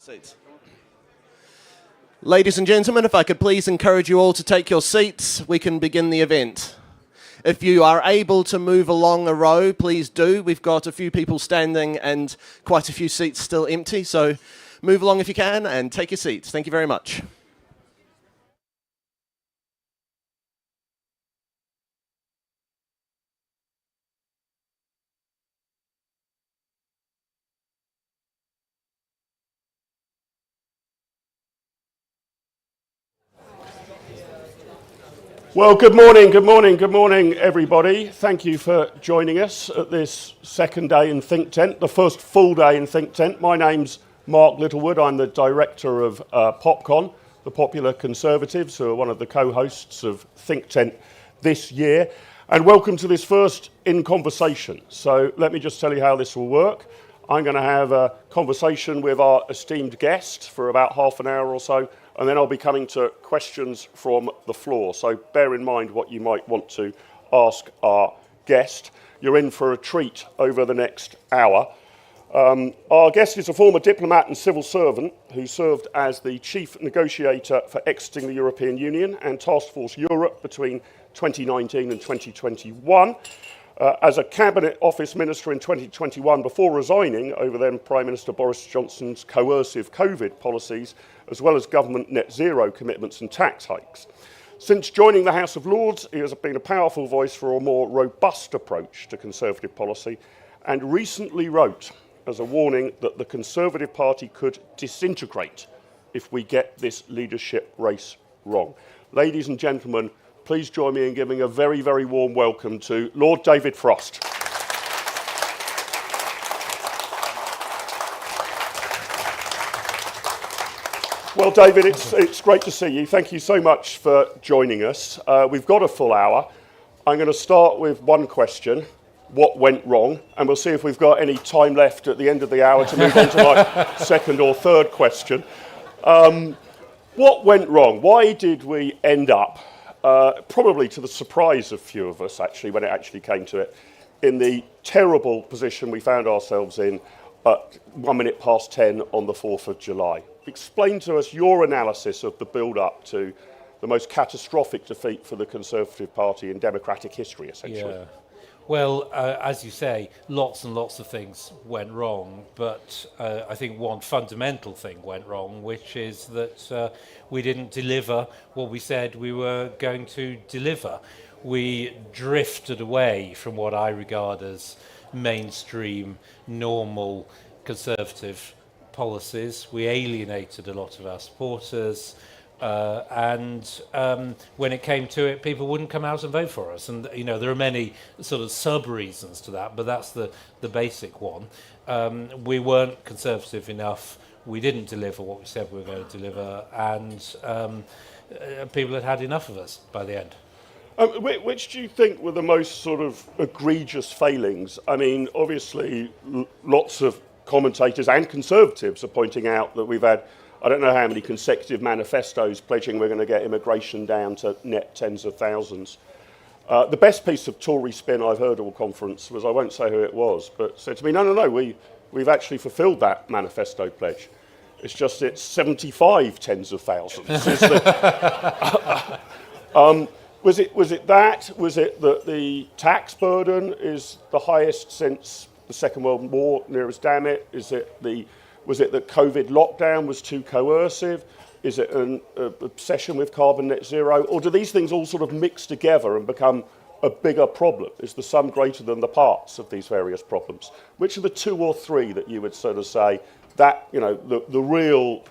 Seats. Ladies and gentlemen, if I could please encourage you all to take your seats, we can begin the event. If you are able to move along a row, please do. We've got a few people standing and quite a few seats still empty, so move along if you can and take your seats. Thank you very much. Well, good morning, everybody. Thank you for joining us at this second day in Think Tent, the first full day in Think Tent. My name's Mark Littlewood. I'm the director of PopCon, the Popular Conservatives, who are one of the co-hosts of Think Tent this year. And welcome to this first In Conversation. So let me just tell you how this will work. I'm going to have a conversation with our esteemed guest for about half an hour or so, and then I'll be coming to questions from the floor. So bear in mind what you might want to ask our guest. You're in for a treat over the next hour. Our guest is a former diplomat and civil servant who served as the chief negotiator for exiting the European Union and Task Force Europe between 2019 and 2021. As a Cabinet Office Minister in 2021 before resigning over then Prime Minister Boris Johnson's coercive COVID policies, as well as government net zero commitments and tax hikes. Since joining the House of Lords, he has been a powerful voice for a more robust approach to Conservative policy and recently wrote as a warning that the Conservative Party could disintegrate if we get this leadership race wrong. Ladies and gentlemen, please join me in giving a very, very warm welcome to Lord David Frost. Well, David, it's great to see you. Thank you so much for joining us. We've got a full hour. I'm going to start with one question. What went wrong? And we'll see if we've got any time left at the end of the hour to move on to my second or third question. What went wrong? Why did we end up, probably to the surprise of few of us, actually, when it actually came to it, in the terrible position we found ourselves in at 10 on the 4th of July? Explain to us your analysis of the build-up to the most catastrophic defeat for the Conservative Party in democratic history, essentially. Yeah. Well, as you say, lots and lots of things went wrong, but I think one fundamental thing went wrong, which is that we didn't deliver what we said we were going to deliver. We drifted away from what I regard as mainstream, normal Conservative policies. We alienated a lot of our supporters. And when it came to it, people wouldn't come out and vote for us. And, you know, there are many sort of sub-reasons to that, but that's the basic one. We weren't conservative enough. We didn't deliver what we said we were going to deliver. And people had had enough of us by the end. Which do you think were the most sort of egregious failings? I mean, obviously, lots of commentators and Conservatives are pointing out that we've had, I don't know how many consecutive manifestos pledging we're going to get immigration down to net tens of thousands. The best piece of Tory spin I've heard all conference was, I won't say who it was, but said to me, no, we've actually fulfilled that manifesto pledge. It's just it's 75 tens of thousands. Was it that? Was it that the tax burden is the highest since the Second World War, nearest damn it? Was it that COVID lockdown was too coercive? Is it an obsession with carbon net zero? Or do these things all sort of mix together and become a bigger problem? Is the sum greater than the parts of these various problems? Which are the two or three that you would sort of say that, you know, the real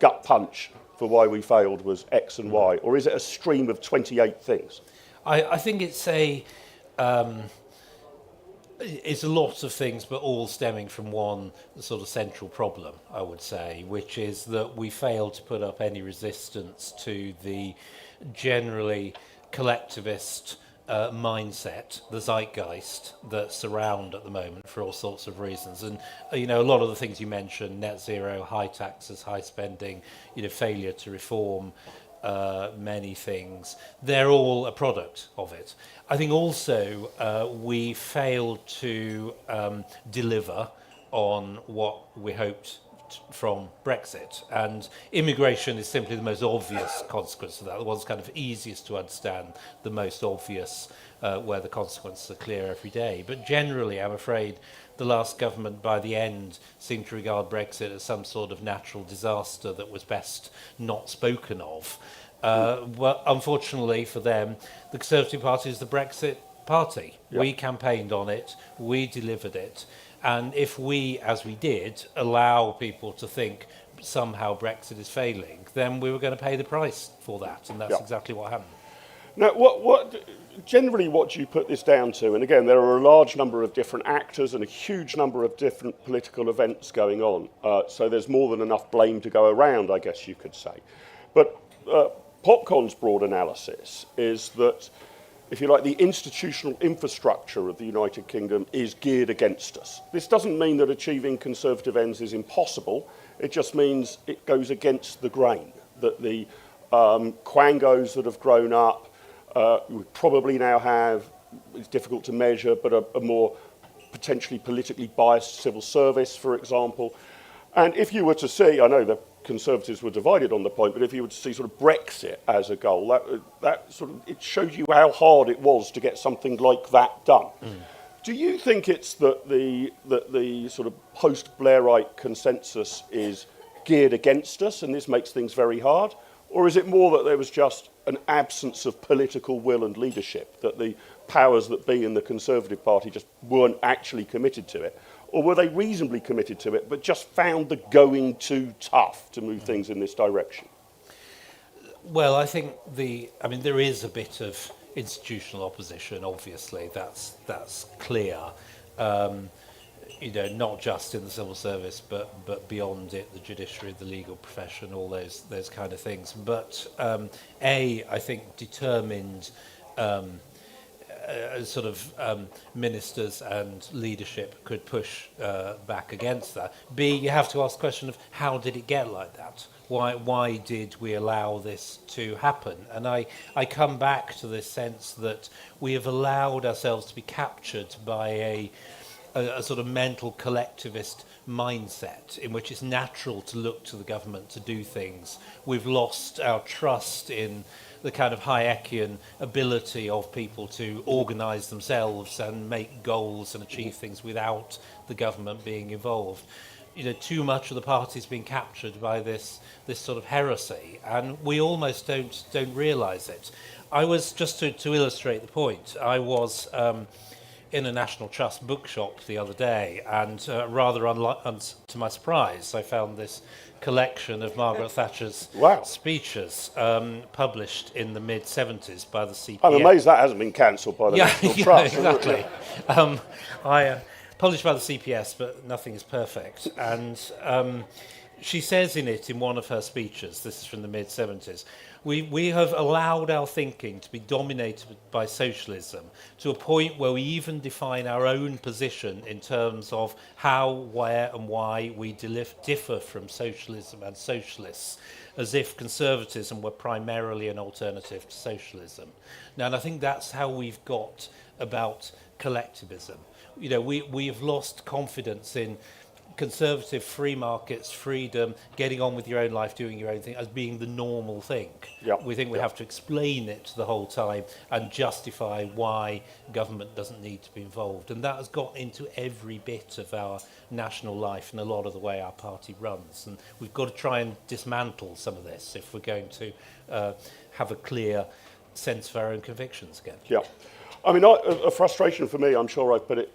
gut punch for why we failed was X and Y? Or is it a stream of 28 things? I think it's it's a lot of things, but all stemming from one sort of central problem, I would say, which is that we failed to put up any resistance to the generally collectivist mindset, the zeitgeist that's around at the moment for all sorts of reasons. And, you know, a lot of the things you mentioned, net zero, high taxes, high spending, you know, failure to reform many things, they're all a product of it. I think also we failed to deliver on what we hoped from Brexit. And immigration is simply the most obvious consequence of that, the one's kind of easiest to understand, the most obvious, where the consequences are clear every day. But generally, I'm afraid, the last government, by the end, seemed to regard Brexit as some sort of natural disaster that was best not spoken of. Well, unfortunately for them, the Conservative Party is the Brexit party. Yep. We campaigned on it, we delivered it, and if we, as we did, allow people to think somehow Brexit is failing, then we were going to pay the price for that, and that's Yep. exactly what happened. Now, generally what do you put this down to? And again, there are a large number of different actors and a huge number of different political events going on. So there's more than enough blame to go around, I guess you could say. But PopCon's broad analysis is that, if you like, the institutional infrastructure of the United Kingdom is geared against us. This doesn't mean that achieving Conservative ends is impossible. It just means it goes against the grain, that the quangos that have grown up, we probably now have, it's difficult to measure, but a more potentially politically biased civil service, for example. And if you were to see, I know the Conservatives were divided on the point, but if you were to see sort of Brexit as a goal, that sort of, it shows you how hard it was to get something like that done. Do you think it's that the sort of post-Blairite consensus is geared against us and this makes things very hard? Or is it more that there was just an absence of political will and leadership, that the powers that be in the Conservative Party just weren't actually committed to it? Or were they reasonably committed to it, but just found the going too tough to move things in this direction? Well, I think there is a bit of institutional opposition, obviously, that's clear. Not just in the civil service, but beyond it, the judiciary, the legal profession, all those kind of things. But I think determined ministers and leadership could push back against that. B, you have to ask the question of how did it get like that? Why did we allow this to happen? And I come back to this sense that we have allowed ourselves to be captured by a sort of mental collectivist mindset in which it's natural to look to the government to do things. We've lost our trust in the kind of Hayekian ability of people to organise themselves and make goals and achieve things without the government being involved. Too much of the party's been captured by this sort of heresy, and we almost don't realise it. I was, just to illustrate the point, I was in a National Trust bookshop the other day, and to my surprise, I found this collection of Margaret Thatcher's speeches published in the mid-70s by the CPS. I'm amazed that hasn't been cancelled by the National Trust. Exactly. Published by the CPS, but nothing is perfect. And she says in it, in one of her speeches, this is from the mid-70s, we have allowed our thinking to be dominated by socialism to a point where we even define our own position in terms of how, where and why we differ from socialism and socialists, as if conservatism were primarily an alternative to socialism. Now, and I think that's how we've got about collectivism. We have lost confidence in conservative free markets, freedom, getting on with your own life, doing your own thing, as being the normal thing. Yep. We think we have to explain it the whole time and justify why government doesn't need to be involved. And that has got into every bit of our national life and a lot of the way our party runs. And we've got to try and dismantle some of this if we're going to have a clear sense of our own convictions again. Yeah. I mean, a frustration for me, I'm sure I've put it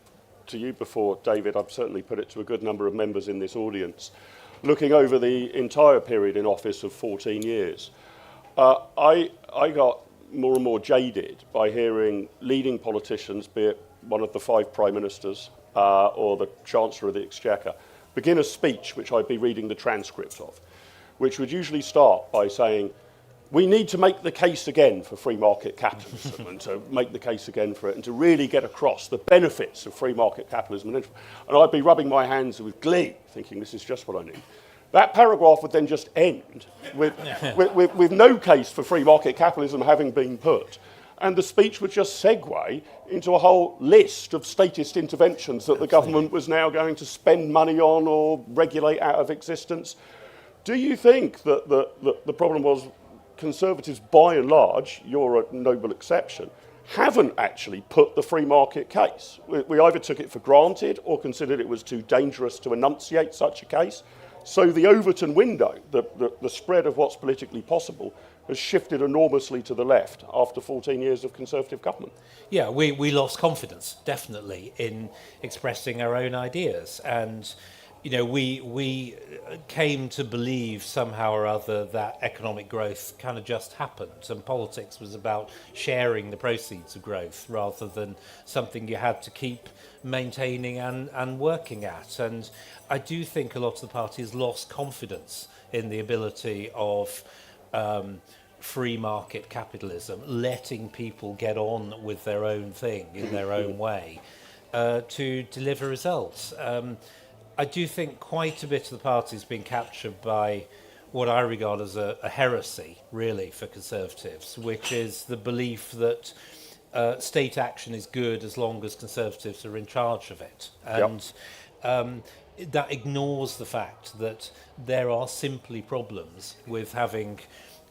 to you before, David, I've certainly put it to a good number of members in this audience. Looking over the entire period in office of 14 years, I got more and more jaded by hearing leading politicians, be it one of the 5 prime ministers or the Chancellor of the Exchequer, begin a speech which I'd be reading the transcript of, which would usually start by saying, we need to make the case again for free market capitalism and to make the case again for it and to really get across the benefits of free market capitalism. And I'd be rubbing my hands with glee, thinking this is just what I need. That paragraph would then just end with no case for free market capitalism having been put. And the speech would just segue into a whole list of statist interventions that the government was now going to spend money on or regulate out of existence. Do you think that the problem was Conservatives, by and large, you're a noble exception, haven't actually put the free market case? We either took it for granted or considered it was too dangerous to enunciate such a case. So the Overton window, the spread of what's politically possible, has shifted enormously to the left after 14 years of Conservative government. Yeah, we lost confidence, definitely, in expressing our own ideas. And, you know, we came to believe somehow or other that economic growth kind of just happened, and politics was about sharing the proceeds of growth rather than something you had to keep maintaining and working at. And I do think a lot of the parties lost confidence in the ability of free market capitalism, letting people get on with their own thing in their own way to deliver results. I do think quite a bit of the party has been captured by what I regard as a heresy, really, for Conservatives, which is the belief that state action is good as long as Conservatives are in charge of it. And that ignores the fact that there are simply problems with having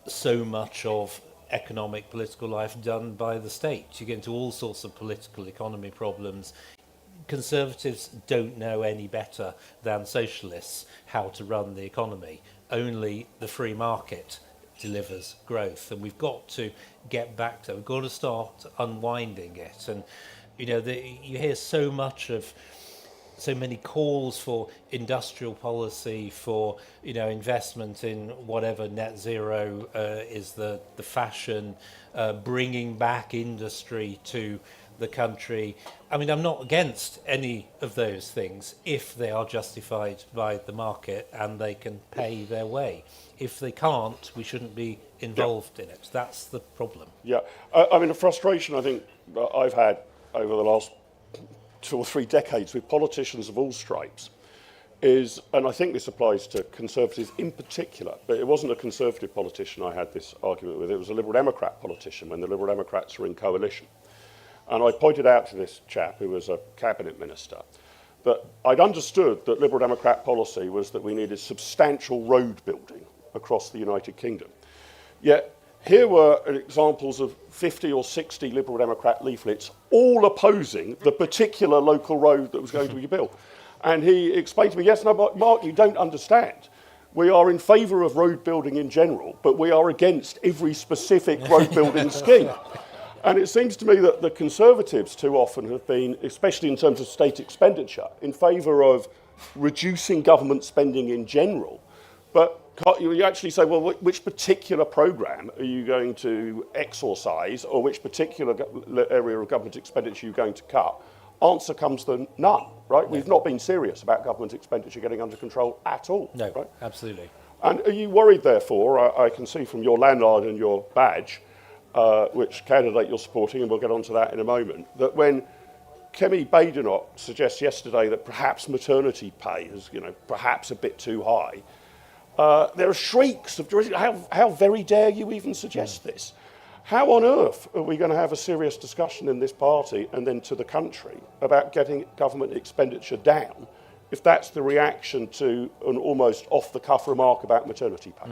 so much of economic political life done by the state. You get into all sorts of political economy problems. Conservatives don't know any better than socialists how to run the economy. Only the free market delivers growth, and we've got to get back to it. We've got to start unwinding it. And you know, you hear so many calls for industrial policy, for, you know, investment in whatever net zero is the fashion, bringing back industry to the country. I mean, I'm not against any of those things if they are justified by the market and they can pay their way. If they can't, we shouldn't be involved in it. That's the problem. Yeah, I mean, the frustration I think that I've had over the last 2 or 3 decades with politicians of all stripes is, and I think this applies to Conservatives in particular, but it wasn't a Conservative politician I had this argument with, it was a Liberal Democrat politician when the Liberal Democrats were in coalition. And I pointed out to this chap, who was a cabinet minister, that I'd understood that Liberal Democrat policy was that we needed substantial road building across the United Kingdom. Yet here were examples of 50 or 60 Liberal Democrat leaflets all opposing the particular local road that was going to be built. And he explained to me, yes, no, but Mark, you don't understand. We are in favour of road building in general, but we are against every specific road building scheme. And it seems to me that the Conservatives too often have been, especially in terms of state expenditure, in favour of reducing government spending in general. But you actually say, well, which particular programme are you going to exorcise, or which particular area of government expenditure are you going to cut? Answer comes to none, right? We've not been serious about government expenditure getting under control at all. No, right? Absolutely. And are you worried, therefore, I can see from your landlord and your badge, which candidate you're supporting, and we'll get onto that in a moment, that when Kemi Badenoch suggests yesterday that perhaps maternity pay is, perhaps a bit too high, there are shrieks of how very dare you even suggest this? How on earth are we going to have a serious discussion in this party and then to the country about getting government expenditure down if that's the reaction to an almost off-the-cuff remark about maternity pay?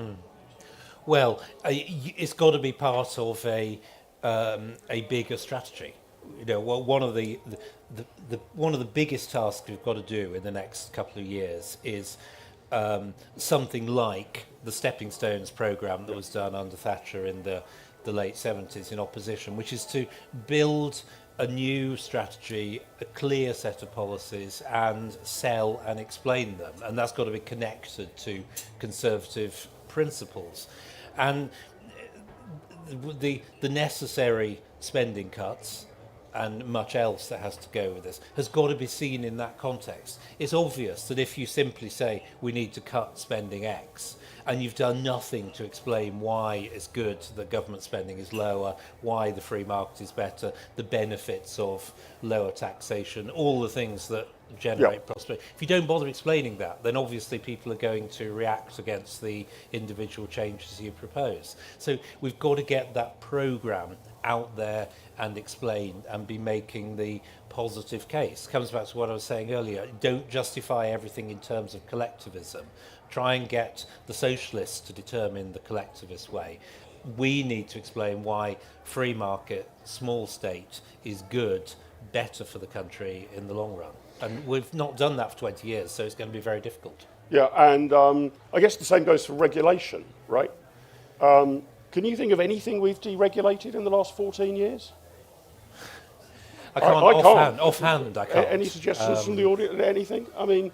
Well, it's got to be part of a bigger strategy. One of the biggest tasks we've got to do in the next couple of years is something like the Stepping Stones programme that was done under Thatcher in the late 70s in opposition, which is to build a new strategy, a clear set of policies, and sell and explain them. And that's got to be connected to Conservative principles. And the necessary spending cuts and much else that has to go with this has got to be seen in that context. It's obvious that if you simply say we need to cut spending X and you've done nothing to explain why it's good that government spending is lower, why the free market is better, the benefits of lower taxation, all the things that generate prosperity. If you don't bother explaining that, then obviously people are going to react against the individual changes you propose. So we've got to get that programme out there and explain and be making the positive case. Comes back to what I was saying earlier. Don't justify everything in terms of collectivism. Try and get the socialists to determine the collectivist way. We need to explain why free market, small state is good, better for the country in the long run. And we've not done that for 20 years, so it's going to be very difficult. Yeah, and I guess the same goes for regulation, right? Can you think of anything we've deregulated in the last 14 years? I can't. Offhand, I can't. Any suggestions from the audience? Anything? I mean,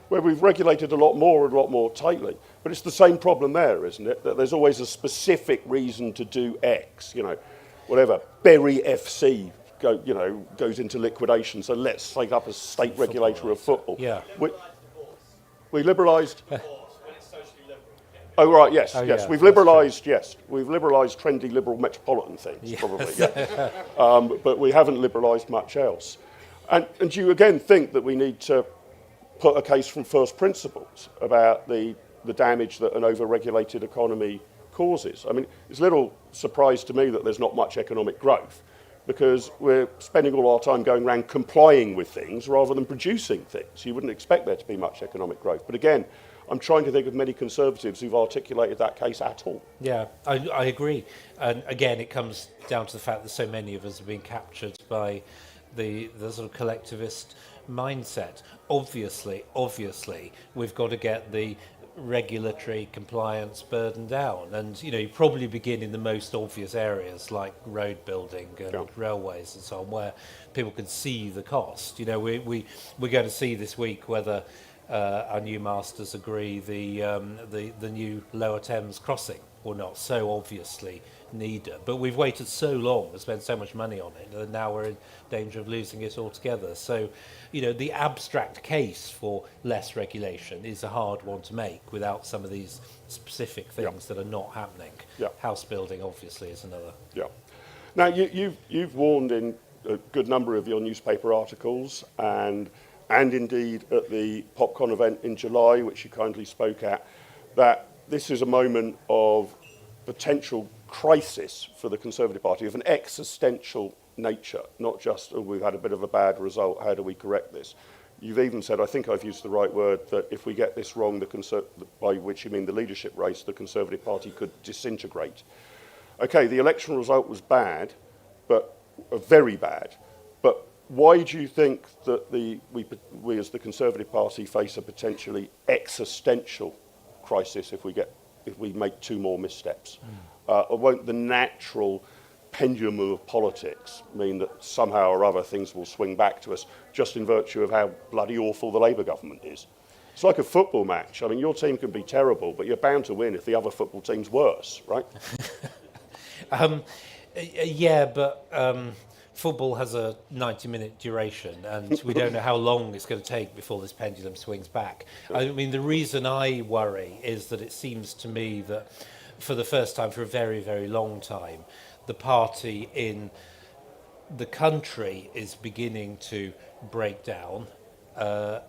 where we've regulated a lot more and a lot more tightly. But it's the same problem there, isn't it? That there's always a specific reason to do X, whatever. Bury FC goes into liquidation, so let's take up a state regulator of football. Yeah. We liberalised... Oh, right, yes. Yeah, We've liberalised trendy liberal metropolitan things, probably. Yeah. But we haven't liberalised much else. And you again think that we need to put a case from first principles about the damage that an over-regulated economy causes. I mean, it's a little surprise to me that there's not much economic growth, because we're spending all our time going around complying with things rather than producing things. You wouldn't expect there to be much economic growth. But again, I'm trying to think of many Conservatives who've articulated that case at all. Yeah, I agree. And again, it comes down to the fact that so many of us have been captured by the sort of collectivist mindset. Obviously, we've got to get the regulatory compliance burden down. And, you probably begin in the most obvious areas like road building and railways and so on, where people can see the cost. We're going to see this week whether our new masters agree the new Lower Thames crossing or not. So obviously needed, but we've waited so long and spent so much money on it, and now we're in danger of losing it altogether. So, the abstract case for less regulation is a hard one to make without some of these specific things that are not happening. House building, obviously, is another. Yeah. Now, you've warned in a good number of your newspaper articles and indeed at the PopCon event in July, which you kindly spoke at, that this is a moment of potential crisis for the Conservative Party of an existential nature, not just, we've had a bit of a bad result, how do we correct this? You've even said, I think I've used the right word, that if we get this wrong, by which you mean the leadership race, the Conservative Party could disintegrate. Okay, the election result was bad, but very bad. But why do you think that we as the Conservative Party face a potentially existential crisis if we make two more missteps? Or won't the natural pendulum of politics mean that somehow or other things will swing back to us just in virtue of how bloody awful the Labour government is? It's like a football match. I mean, your team can be terrible, but you're bound to win if the other football team's worse, right? Football has a 90-minute duration, and we don't know how long it's going to take before this pendulum swings back. I mean, the reason I worry is that it seems to me that for the first time for a very, very long time, the party in the country is beginning to break down,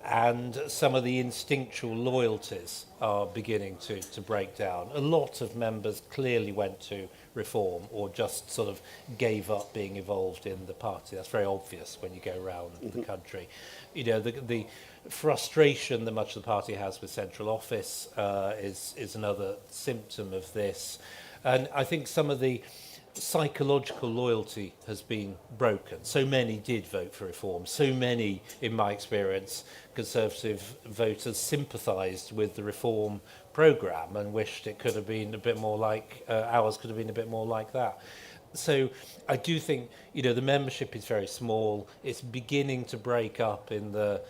and some of the instinctual loyalties are beginning to break down. A lot of members clearly went to reform or just sort of gave up being involved in the party. That's very obvious when you go around the country. The frustration that much of the party has with central office is another symptom of this. And I think some of the psychological loyalty has been broken. So many did vote for reform. So many, in my experience, Conservative voters sympathised with the reform programme and wished it could have been a bit more like, ours could have been a bit more like that. So I do think, the membership is very small. It's beginning to break up in the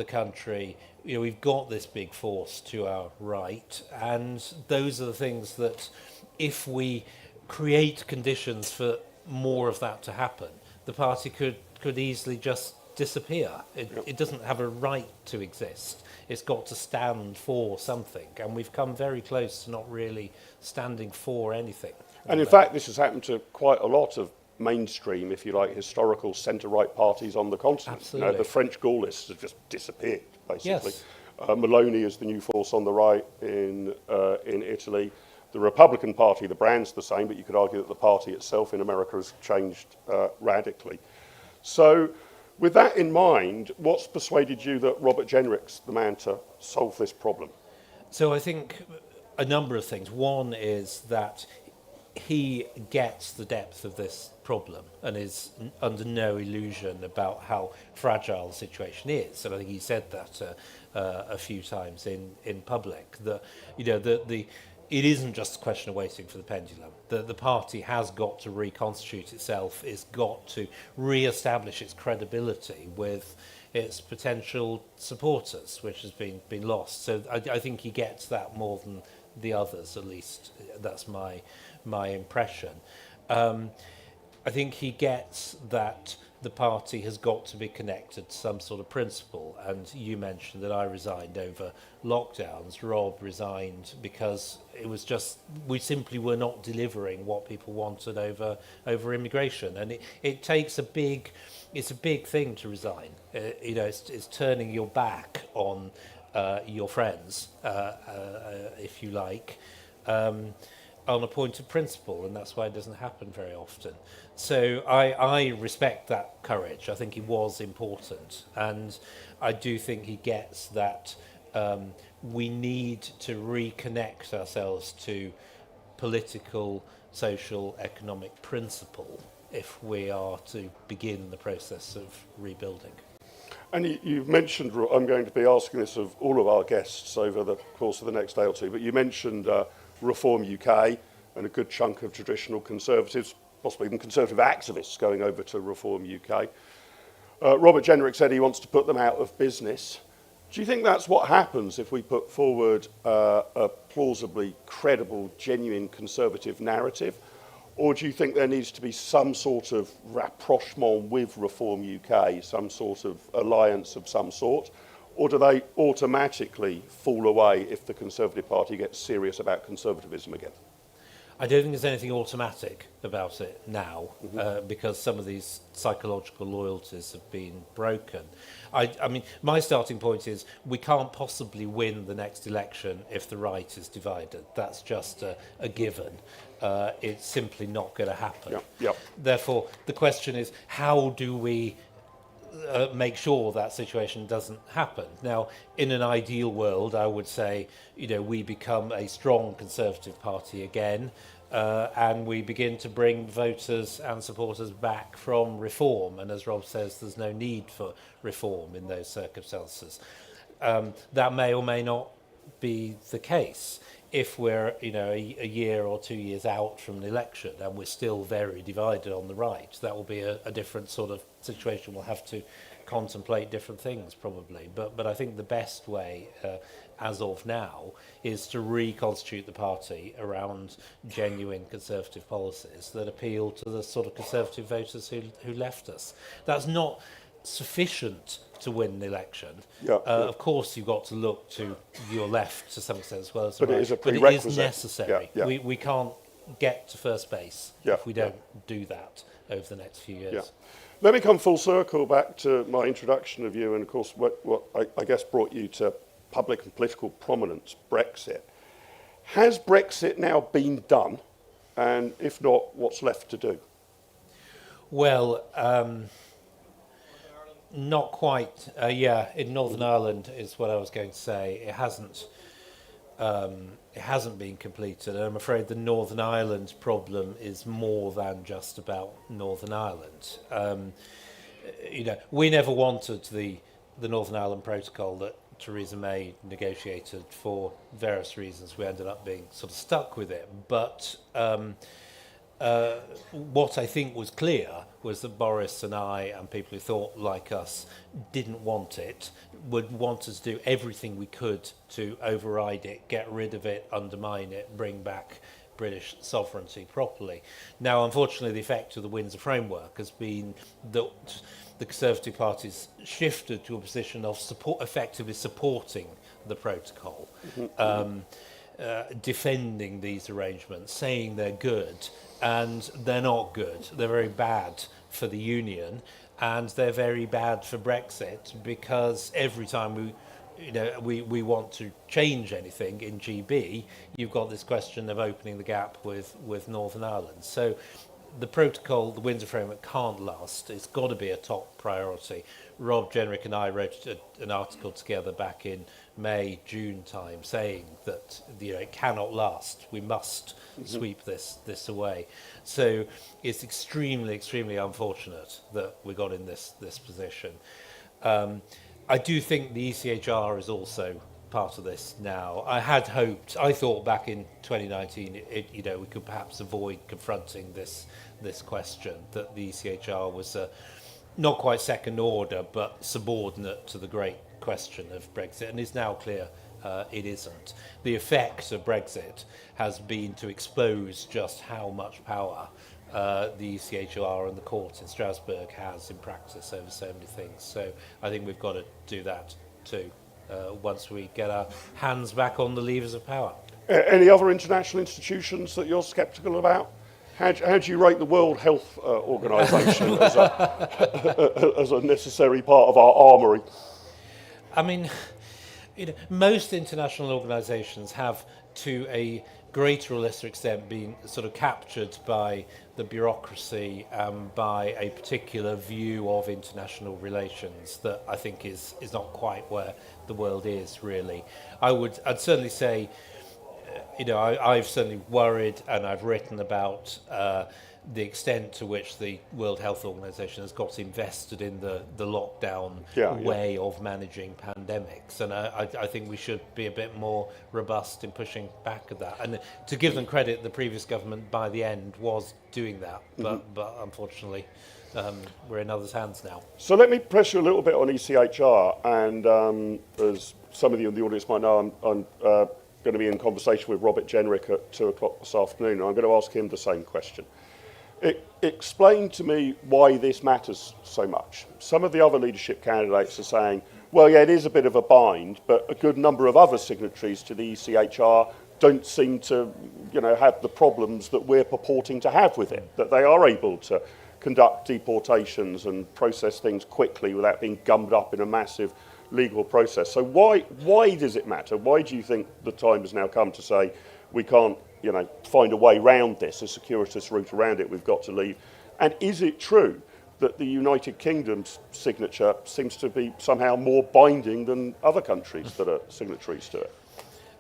country. We've got this big force to our right, and those are the things that, if we create conditions for more of that to happen, the party could easily just disappear. It doesn't have a right to exist. It's got to stand for something, and we've come very close to not really standing for anything. And in fact, this has happened to quite a lot of mainstream, if you like, historical centre-right parties on the continent. Absolutely. The French Gaullists have just disappeared, basically. Yes. Maloney is the new force on the right in Italy. The Republican Party, the brand's the same, but you could argue that the party itself in America has changed radically. So with that in mind, what's persuaded you that Robert Jenrick's the man to solve this problem? So I think a number of things. One is that he gets the depth of this problem and is under no illusion about how fragile the situation is. And I think he said that a few times in public, that it isn't just a question of waiting for the pendulum. The party has got to reconstitute itself. It's got to re-establish its credibility with its potential supporters, which has been lost. So I think he gets that more than the others, at least. That's my impression. I think he gets that the party has got to be connected to some sort of principle. And you mentioned that I resigned over lockdowns. Rob resigned because it was just, we simply were not delivering what people wanted over immigration. And it takes it's a big thing to resign. It's turning your back on your friends, if you like, on a point of principle, and that's why it doesn't happen very often. So I respect that courage. I think it was important, and I do think he gets that we need to reconnect ourselves to political, social, economic principle if we are to begin the process of rebuilding. And you've mentioned, I'm going to be asking this of all of our guests over the course of the next day or two, but you mentioned Reform UK and a good chunk of traditional Conservatives, possibly even Conservative activists going over to Reform UK. Robert Jenrick said he wants to put them out of business. Do you think that's what happens if we put forward a plausibly credible, genuine Conservative narrative? Or do you think there needs to be some sort of rapprochement with Reform UK, some sort of alliance of some sort? Or do they automatically fall away if the Conservative Party gets serious about conservatism again? I don't think there's anything automatic about it now, because some of these psychological loyalties have been broken. I mean, my starting point is we can't possibly win the next election if the right is divided. That's just a given. It's simply not going to happen. Yep. Therefore, the question is, how do we make sure that situation doesn't happen? Now, in an ideal world, I would say, we become a strong Conservative Party again, and we begin to bring voters and supporters back from reform. And as Rob says, there's no need for reform in those circumstances. That may or may not be the case. If we're a year or 2 years out from an election and we're still very divided on the right, that will be a different sort of situation. We'll have to contemplate different things probably. But I think the best way, as of now, is to reconstitute the party around genuine Conservative policies that appeal to the sort of Conservative voters who left us. That's not sufficient to win an election. Of course, you've got to look to your left to some extent as well as but right. It is a but prerequisite. it is necessary. We can't get to first base if we don't do that over the next few years. Let me come full circle back to my introduction of you and, of course, what I guess brought you to public and political prominence, Brexit. Has Brexit now been done? And if not, what's left to do? Well, not quite. In Northern Ireland is what I was going to say. It hasn't been completed. And I'm afraid the Northern Ireland problem is more than just about Northern Ireland. We never wanted the Northern Ireland Protocol that Theresa May negotiated for various reasons. We ended up being sort of stuck with it. But what I think was clear was that Boris and I and people who thought like us didn't want it, would want us to do everything we could to override it, get rid of it, undermine it, bring back British sovereignty properly. Now, unfortunately, the effect of the Windsor Framework has been that the Conservative Party's shifted to a position of effectively supporting the protocol. defending these arrangements, saying they're good, and they're not good. They're very bad for the Union, and they're very bad for Brexit, because every time we want to change anything in GB, you've got this question of opening the gap with Northern Ireland. So the protocol, the Windsor Framework, can't last. It's got to be a top priority. Rob Jenrick and I wrote an article together back in May, June time, saying that it cannot last. We must sweep this away. So it's extremely, extremely unfortunate that we got in this position. I do think the ECHR is also part of this now. I thought back in 2019, we could perhaps avoid confronting this question, that the ECHR was not quite second order, but subordinate to the great question of Brexit, and it's now clear it isn't. The effect of Brexit has been to expose just how much power the ECHR and the court in Strasbourg has in practice over so many things. So I think we've got to do that too, once we get our hands back on the levers of power. Any other international institutions that you're sceptical about? How do you rate the World Health Organization as a necessary part of our armoury? I mean, most international organisations have, to a greater or lesser extent, been sort of captured by the bureaucracy, by a particular view of international relations that I think is not quite where the world is, really. I'd certainly say, I've certainly worried, and I've written about the extent to which the World Health Organization has got invested in the lockdown way of managing pandemics. And I think we should be a bit more robust in pushing back at that. And to give them credit, the previous government by the end was doing that. But unfortunately, we're in others' hands now. So let me press you a little bit on ECHR. And as some of you in the audience might know, I'm going to be in conversation with Robert Jenrick at 2 o'clock this afternoon. I'm going to ask him the same question. Explain to me why this matters so much. Some of the other leadership candidates are saying, well, yeah, it is a bit of a bind, but a good number of other signatories to the ECHR don't seem to, have the problems that we're purporting to have with it, that they are able to conduct deportations and process things quickly without being gummed up in a massive legal process. So why does it matter? Why do you think the time has now come to say we can't find a way round this, a circuitous route around it, we've got to leave? And is it true that the United Kingdom's signature seems to be somehow more binding than other countries that are signatories to it?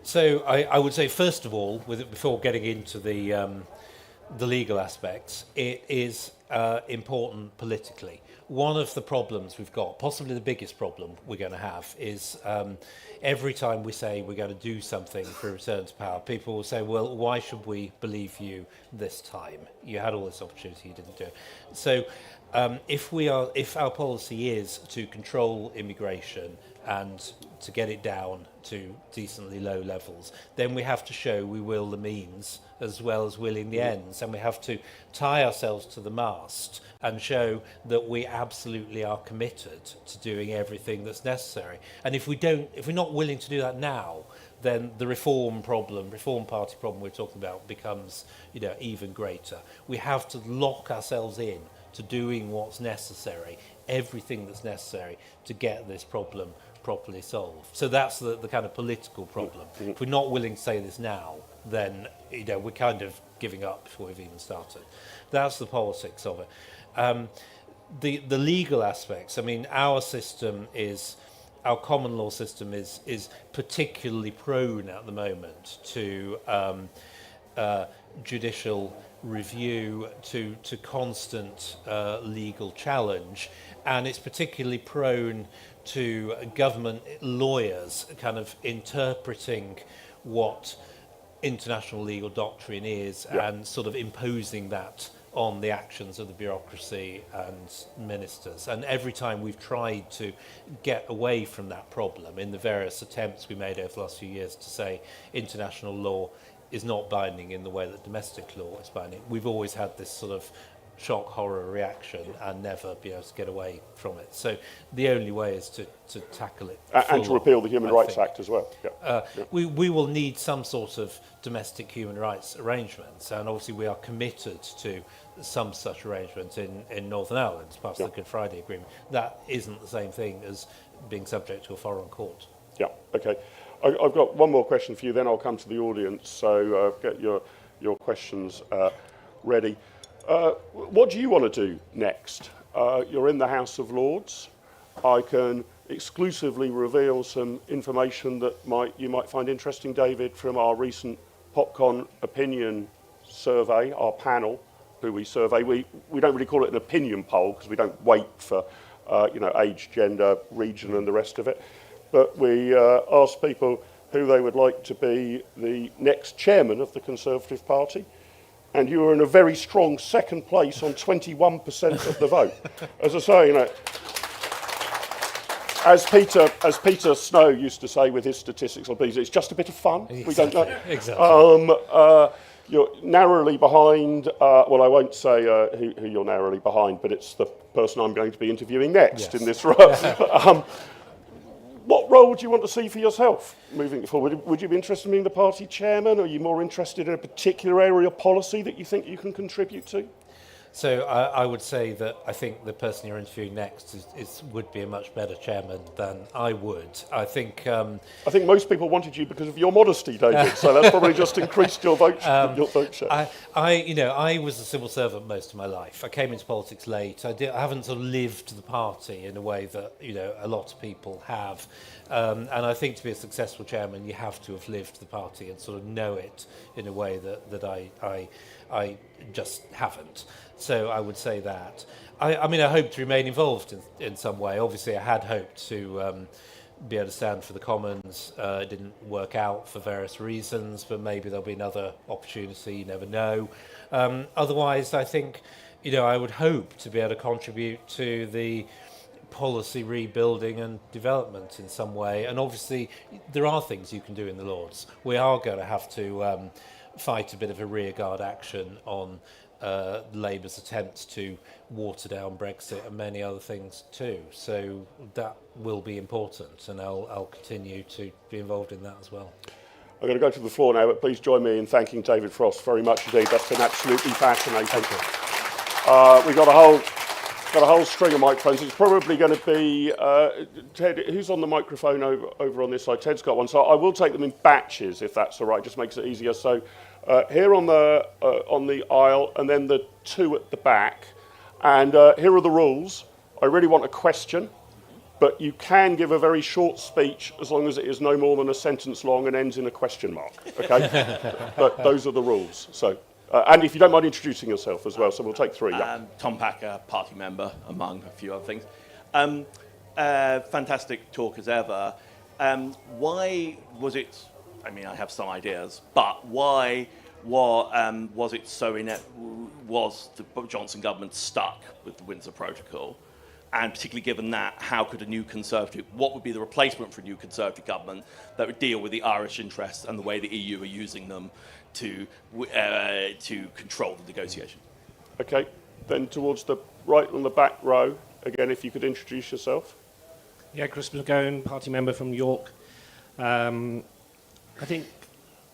So I would say, first of all, before getting into the legal aspects, it is important politically. One of the problems we've got, possibly the biggest problem we're going to have, is every time we say we're going to do something for return to power, people will say, well, why should we believe you this time? You had all this opportunity, you didn't do it. So if our policy is to control immigration and to get it down to decently low levels, then we have to show we will the means as well as willing the ends, and we have to tie ourselves to the mast and show that we absolutely are committed to doing everything that's necessary. And if we're not willing to do that now, then the Reform Party problem we're talking about becomes, even greater. We have to lock ourselves in to doing what's necessary, everything that's necessary to get this problem properly solved. So that's the kind of political problem. If we're not willing to say this now, then we're kind of giving up before we've even started. That's the politics of it. The legal aspects. I mean, our common law system is particularly prone at the moment to judicial review, to constant legal challenge, and it's particularly prone to government lawyers kind of interpreting what international legal doctrine is and sort of imposing that on the actions of the bureaucracy and ministers. And every time we've tried to get away from that problem in the various attempts we made over the last few years to say international law is not binding in the way that domestic law is binding, we've always had this sort of shock, horror reaction and never be able to get away from it. So the only way is to tackle it. And to repeal the Human Rights Act as well. We will need some sort of domestic human rights arrangements, and obviously we are committed to some such arrangements in Northern Ireland as part of the Good Friday Agreement. That isn't the same thing as being subject to a foreign court. Yeah, okay. I've got one more question for you, then I'll come to the audience, so get your questions ready. What do you want to do next? You're in the House of Lords. I can exclusively reveal some information that you might find interesting, David, from our recent PopCon opinion survey, our panel, who we survey. We don't really call it an opinion poll because we don't wait for age, gender, region and the rest of it. But we asked people who they would like to be the next chairman of the Conservative Party. And you were in a very strong second place on 21% of the vote. As I say, as Peter Snow used to say with his statistics on BZ, it's just a bit of fun. Exactly. We don't know. Exactly. You're narrowly behind, well, I won't say who you're narrowly behind, but it's the person I'm going to be interviewing next in this row. What role would you want to see for yourself moving forward? Would you be interested in being the party chairman? Or are you more interested in a particular area of policy that you think you can contribute to? So I would say that I think the person you're interviewing next would be a much better chairman than I would. I think most people wanted you because of your modesty, David. So that's probably just increased your vote share. I was a civil servant most of my life. I came into politics late. I haven't sort of lived the party in a way that a lot of people have. And I think to be a successful chairman, you have to have lived the party and sort of know it in a way that I just haven't. So I would say that. I hope to remain involved in some way. Obviously, I had hoped to be able to stand for the Commons. It didn't work out for various reasons, but maybe there'll be another opportunity. You never know. Otherwise, I think, I would hope to be able to contribute to the policy rebuilding and development in some way. And obviously, there are things you can do in the Lords. We are going to have to fight a bit of a rearguard action on Labour's attempts to water down Brexit and many other things too. So that will be important, and I'll continue to be involved in that as well. I'm going to go to the floor now, but please join me in thanking David Frost very much indeed. That's been absolutely fascinating. We've got a whole string of microphones. It's probably going to be Ted. Who's on the microphone over on this side? Ted's got one, so I will take them in batches if that's all right. Just makes it easier. So here on the aisle, and then the two at the back. And here are the rules. I really want a question, but you can give a very short speech as long as it is no more than a sentence long and ends in a question mark. Okay, but those are the rules. So. And if you don't mind introducing yourself as well, so we'll take three. Tom Packer, party member, among a few other things. Fantastic talk as ever. Why was it, I have some ideas, but why was it so inept, was the Johnson government stuck with the Windsor Protocol? And particularly given that, how could a new Conservative, what would be the replacement for a new Conservative government that would deal with the Irish interests and the way the EU are using them to control the negotiation? Okay, then towards the right on the back row, again, if you could introduce yourself. Yeah, Chris McGowan, party member from York. I think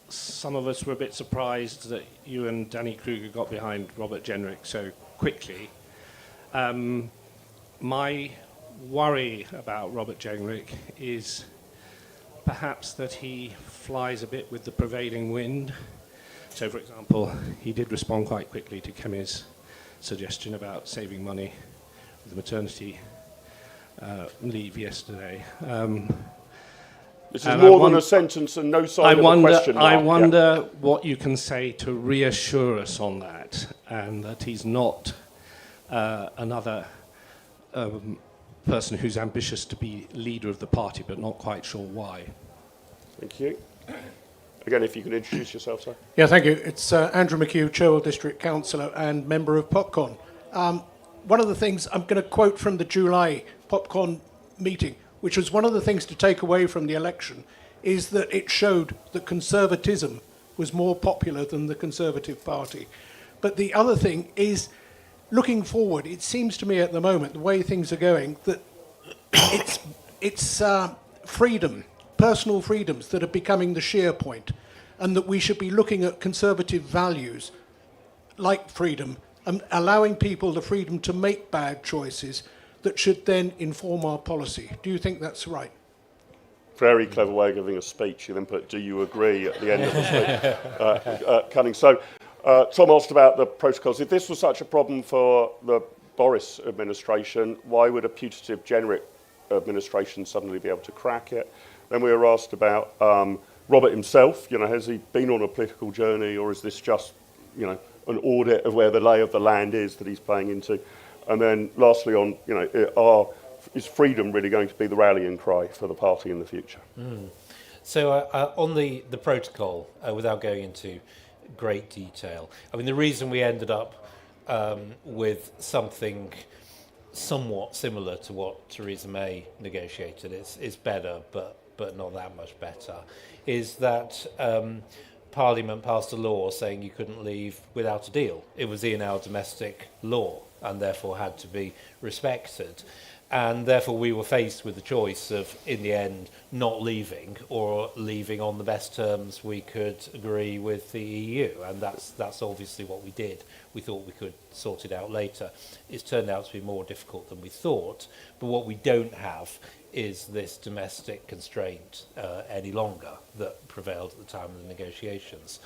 some of us were a bit surprised that you and Danny Kruger got behind Robert Jenrick so quickly. My worry about Robert Jenrick is perhaps that he flies a bit with the prevailing wind. So, for example, he did respond quite quickly to Kemi's suggestion about saving money with the maternity leave yesterday. This is more than a sentence and no sign of a question mark. I wonder what you can say to reassure us on that, and that he's not another person who's ambitious to be leader of the party, but not quite sure why. Thank you. Again, if you could introduce yourself, sir. Yeah, thank you. It's Andrew McHugh, Cherwell District Councillor and member of PopCon. One of the things, I'm going to quote from the July PopCon meeting, which was one of the things to take away from the election, is that it showed that conservatism was more popular than the Conservative Party. But the other thing is, looking forward, it seems to me at the moment, the way things are going, that it's freedom, personal freedoms that are becoming the sheer point, and that we should be looking at conservative values like freedom and allowing people the freedom to make bad choices that should then inform our policy. Do you think that's right? Very clever way of giving a speech. You then put, do you agree at the end of the speech. Cunning. So Tom asked about the protocols. If this was such a problem for the Boris administration, why would a putative generic administration suddenly be able to crack it? Then we were asked about Robert himself. Has he been on a political journey, or is this just, an audit of where the lay of the land is that he's playing into? And then lastly on, is freedom really going to be the rallying cry for the party in the future? So on the protocol, without going into great detail, I mean, the reason we ended up with something somewhat similar to what Theresa May negotiated, is better, but not that much better, is that Parliament passed a law saying you couldn't leave without a deal. It was in our domestic law and therefore had to be respected. And therefore we were faced with the choice of, in the end, not leaving or leaving on the best terms we could agree with the EU. And that's obviously what we did. We thought we could sort it out later. It's turned out to be more difficult than we thought. But what we don't have is this domestic constraint any longer that prevailed at the time of the negotiations.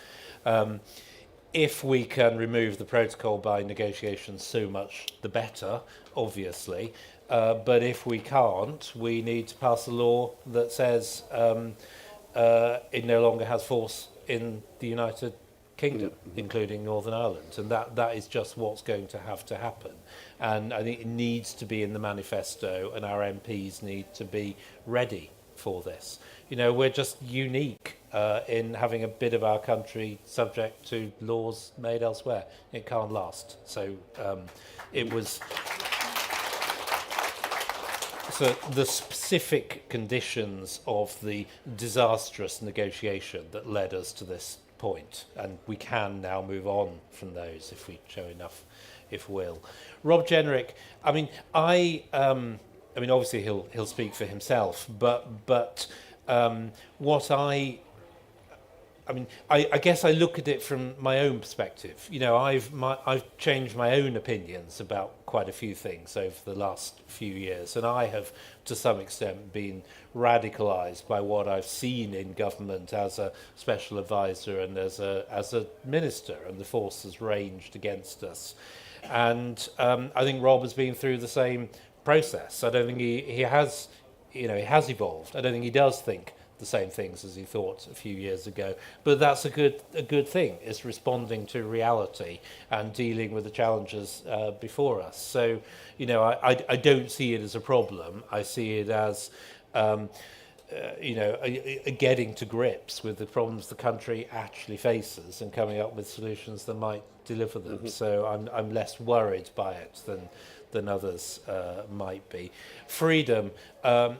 If we can remove the protocol by negotiations, so much the better, obviously. But if we can't, we need to pass a law that says it no longer has force in the United Kingdom, including Northern Ireland. And that is just what's going to happen. And I think it needs to be in the manifesto, and our MPs need to be ready for this. We're just unique in having a bit of our country subject to laws made elsewhere. It can't last. So it was... So the specific conditions of the disastrous negotiation that led us to this point, and we can now move on from those if we show enough, if will. Rob Jenrick, obviously he'll speak for himself, but what I guess I look at it from my own perspective. I've changed my own opinions about quite a few things over the last few years, and I have, to some extent, been radicalised by what I've seen in government as a special advisor and as a minister, and the forces ranged against us. And I think Rob has been through the same process. I don't think he has evolved. I don't think he does think the same things as he thought a few years ago, but that's a good thing. It's responding to reality and dealing with the challenges before us. So, I don't see it as a problem. I see it as getting to grips with the problems the country actually faces and coming up with solutions that might deliver them. So I'm less worried by it than others might be. Freedom,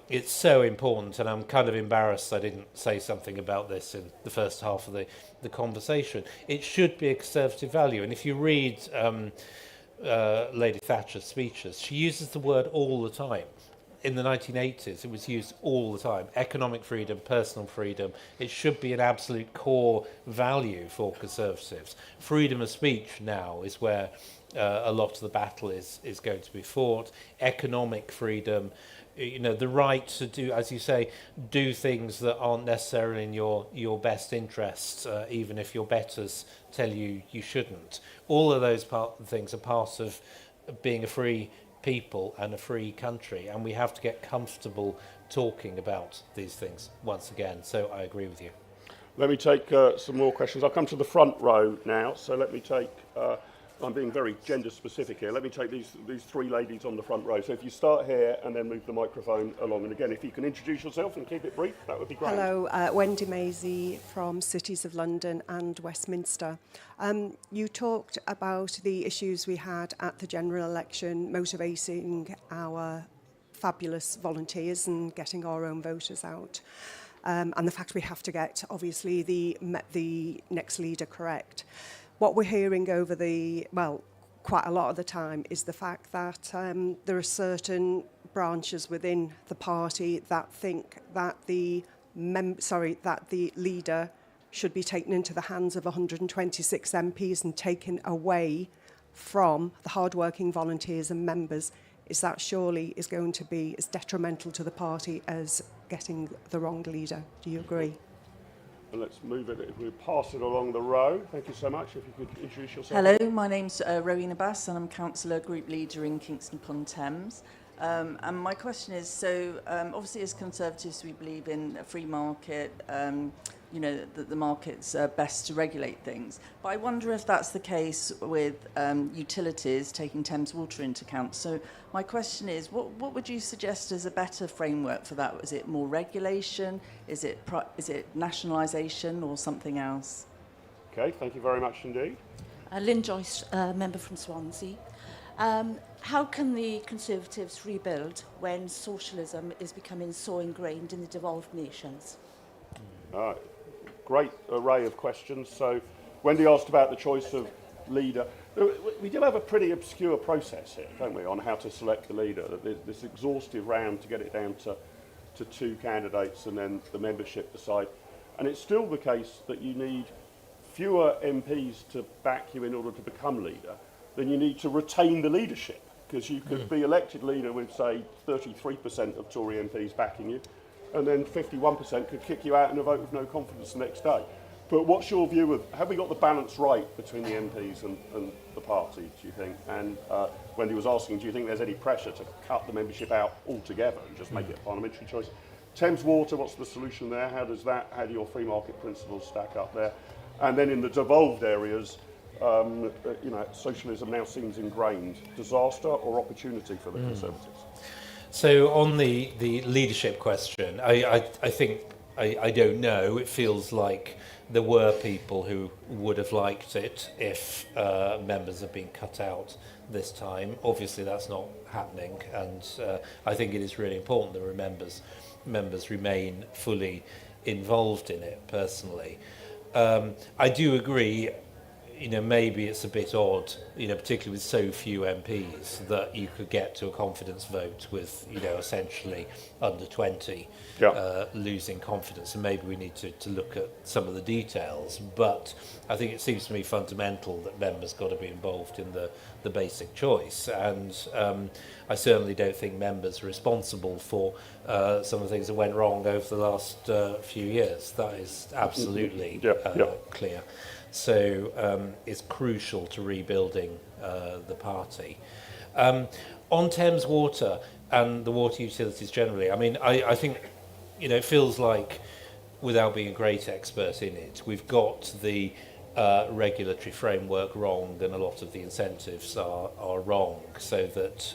it's so important, and I'm kind of embarrassed I didn't say something about this in the first half of the conversation. It should be a conservative value, and if you read Lady Thatcher's speeches, she uses the word all the time. In the 1980s, it was used all the time. Economic freedom, personal freedom. It should be an absolute core value for Conservatives. Freedom of speech now is where a lot of the battle is going to be fought. Economic freedom, the right to do, as you say, do things that aren't necessarily in your best interests, even if your betters tell you shouldn't. All of those things are part of being a free people and a free country, and we have to get comfortable talking about these things once again. So I agree with you. Let me take some more questions. I'll come to the front row now. So let me take, I'm being very gender specific here. Let me take these three ladies on the front row. So if you start here and then move the microphone along. And again, if you can introduce yourself and keep it brief, that would be great. Hello, Wendy Maisie from Cities of London and Westminster. You talked about the issues we had at the general election, motivating our fabulous volunteers and getting our own voters out. And the fact we have to get, obviously, the next leader correct. What we're hearing over quite a lot of the time is the fact that there are certain branches within the party that think that the leader should be taken into the hands of 126 MPs and taken away from the hard-working volunteers and members. Is that surely is going to be as detrimental to the party as getting the wrong leader? Do you agree? And let's move it. We'll pass it along the row. Thank you so much. If you could introduce yourself. Hello, my name's Rowena Bass and I'm Councillor Group Leader in Kingston upon Thames. And my question is, obviously as Conservatives we believe in a free market, that the market's best to regulate things. But I wonder if that's the case with utilities, taking Thames Water into account. So my question is, what would you suggest as a better framework for that? Is it more regulation? Is it nationalisation or something else? Okay, thank you very much indeed. Lynn Joyce, member from Swansea. How can the Conservatives rebuild when socialism is becoming so ingrained in the devolved nations? Great array of questions. So Wendy asked about the choice of leader. We do have a pretty obscure process here, don't we, on how to select the leader. This exhaustive round to get it down to 2 candidates and then the membership decide. And it's still the case that you need fewer MPs to back you in order to become leader than you need to retain the leadership, because you could be elected leader with, say, 33% of Tory MPs backing you, and then 51% could kick you out in a vote with no confidence the next day. But what's your view of, have we got the balance right between the MPs and the party, do you think? And Wendy was asking, do you think there's any pressure to cut the membership out altogether and just make it a parliamentary choice? Thames Water, what's the solution there? How do your free market principles stack up there? And then in the devolved areas, socialism now seems ingrained. Disaster or opportunity for the Conservatives? So on the leadership question, I think, I don't know, it feels like there were people who would have liked it if members had been cut out this time. Obviously that's not happening, and I think it is really important that members remain fully involved in it personally. I do agree, maybe it's a bit odd, particularly with so few MPs, that you could get to a confidence vote with, essentially under 20 losing confidence. And maybe we need to look at some of the details. But I think it seems to me fundamental that members got to be involved in the basic choice. And I certainly don't think members are responsible for some of the things that went wrong over the last few years. That is absolutely clear. So it's crucial to rebuilding the party. On Thames Water and the water utilities generally, I think, it feels like, without being a great expert in it, we've got the regulatory framework wrong, and a lot of the incentives are wrong, so that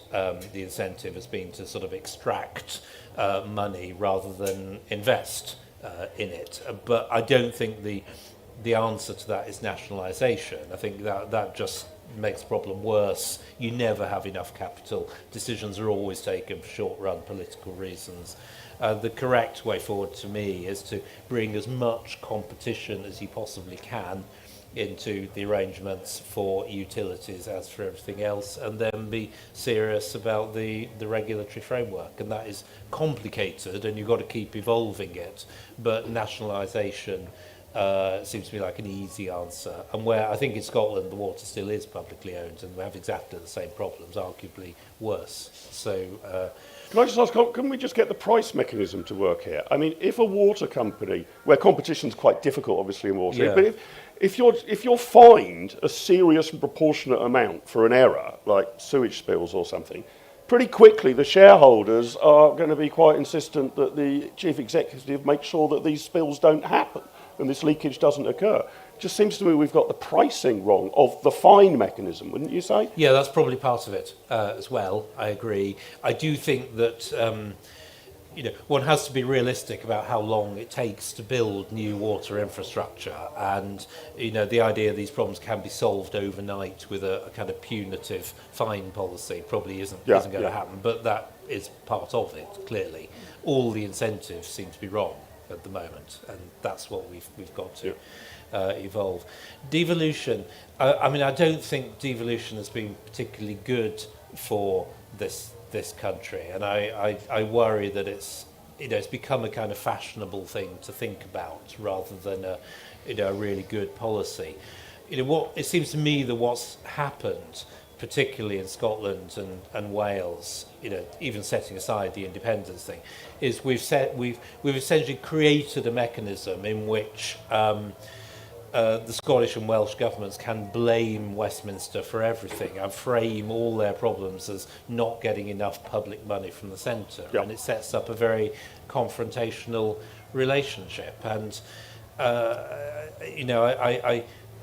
the incentive has been to sort of extract money rather than invest in it. But I don't think the answer to that is nationalisation. I think that just makes the problem worse. You never have enough capital. Decisions are always taken for short-run political reasons. The correct way forward to me is to bring as much competition as you possibly can into the arrangements for utilities as for everything else, and then be serious about the regulatory framework. And that is complicated, and you've got to keep evolving it. But nationalisation seems to me like an easy answer. And where I think in Scotland the water still is publicly owned, and we have exactly the same problems, arguably worse. So can I just ask, can we just get the price mechanism to work here? If a water company, where competition's quite difficult obviously in water, but if you're fined a serious and proportionate amount for an error, like sewage spills or something, pretty quickly the shareholders are going to be quite insistent that the chief executive makes sure that these spills don't happen and this leakage doesn't occur. It just seems to me we've got the pricing wrong of the fine mechanism, wouldn't you say? Yeah, that's probably part of it as well. I agree. I do think that one has to be realistic about how long it takes to build new water infrastructure, and the idea these problems can be solved overnight with a kind of punitive fine policy probably isn't going to happen. But that is part of it. Clearly, all the incentives seem to be wrong. at the moment, and that's what we've got to evolve. Devolution. I mean, I don't think devolution has been particularly good for this country, and I worry that it's become a kind of fashionable thing to think about rather than a really good policy. It seems to me that what's happened, particularly in Scotland and Wales, even setting aside the independence thing, is we've essentially created a mechanism in which the Scottish and Welsh governments can blame Westminster for everything and frame all their problems as not getting enough public money from the centre. Yep. And it sets up a very confrontational relationship. And,